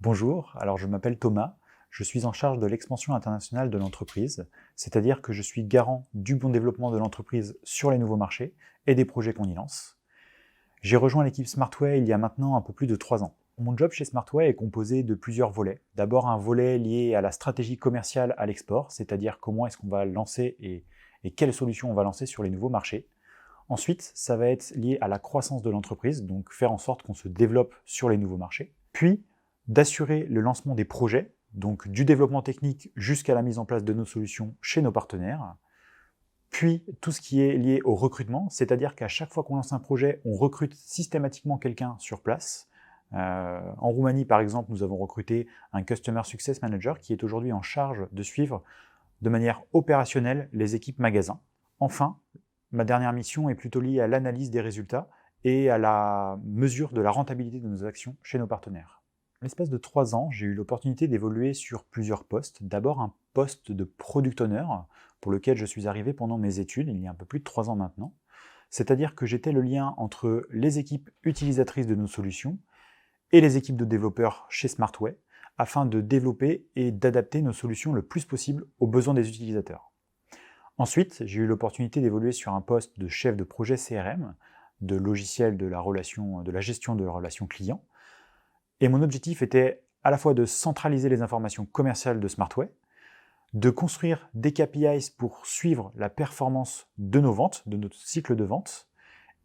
Bonjour, alors je m'appelle Thomas, je suis en charge de l'expansion internationale de l'entreprise, c'est-à-dire que je suis garant du bon développement de l'entreprise sur les nouveaux marchés et des projets qu'on y lance. J'ai rejoint l'équipe Smartway il y a maintenant un peu plus de 3 ans. Mon job chez Smartway est composé de plusieurs volets. D'abord un volet lié à la stratégie commerciale à l'export, c'est-à-dire comment est-ce qu'on va lancer et quelles solutions on va lancer sur les nouveaux marchés. Ensuite, ça va être lié à la croissance de l'entreprise, donc faire en sorte qu'on se développe sur les nouveaux marchés. Puis, d'assurer le lancement des projets, donc du développement technique jusqu'à la mise en place de nos solutions chez nos partenaires. Puis, tout ce qui est lié au recrutement, c'est-à-dire qu'à chaque fois qu'on lance un projet, on recrute systématiquement quelqu'un sur place. En Roumanie, par exemple, nous avons recruté un Customer Success Manager qui est aujourd'hui en charge de suivre de manière opérationnelle les équipes magasins. Enfin, ma dernière mission est plutôt liée à l'analyse des résultats et à la mesure de la rentabilité de nos actions chez nos partenaires. En l'espace de 3 ans, j'ai eu l'opportunité d'évoluer sur plusieurs postes. D'abord un poste de Product Owner, pour lequel je suis arrivé pendant mes études, il y a un peu plus de 3 ans maintenant. C'est-à-dire que j'étais le lien entre les équipes utilisatrices de nos solutions et les équipes de développeurs chez Smartway, afin de développer et d'adapter nos solutions le plus possible aux besoins des utilisateurs. Ensuite, j'ai eu l'opportunité d'évoluer sur un poste de chef de projet CRM, de logiciel de la gestion de la relation client. Et mon objectif était à la fois de centraliser les informations commerciales de Smartway, de construire des KPIs pour suivre la performance de nos ventes, de notre cycle de vente,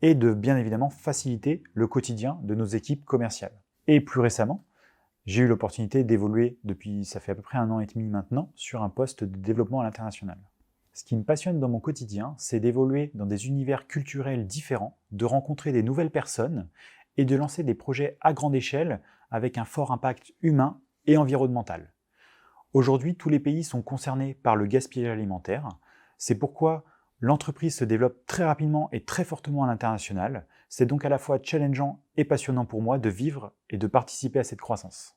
et de bien évidemment faciliter le quotidien de nos équipes commerciales. Et plus récemment, j'ai eu l'opportunité d'évoluer ça fait à peu près 1 an et demi maintenant, sur un poste de développement à l'international. Ce qui me passionne dans mon quotidien, c'est d'évoluer dans des univers culturels différents, de rencontrer des nouvelles personnes et de lancer des projets à grande échelle avec un fort impact humain et environnemental. Aujourd'hui, tous les pays sont concernés par le gaspillage alimentaire. C'est pourquoi l'entreprise se développe très rapidement et très fortement à l'international. C'est donc à la fois challengeant et passionnant pour moi de vivre et de participer à cette croissance.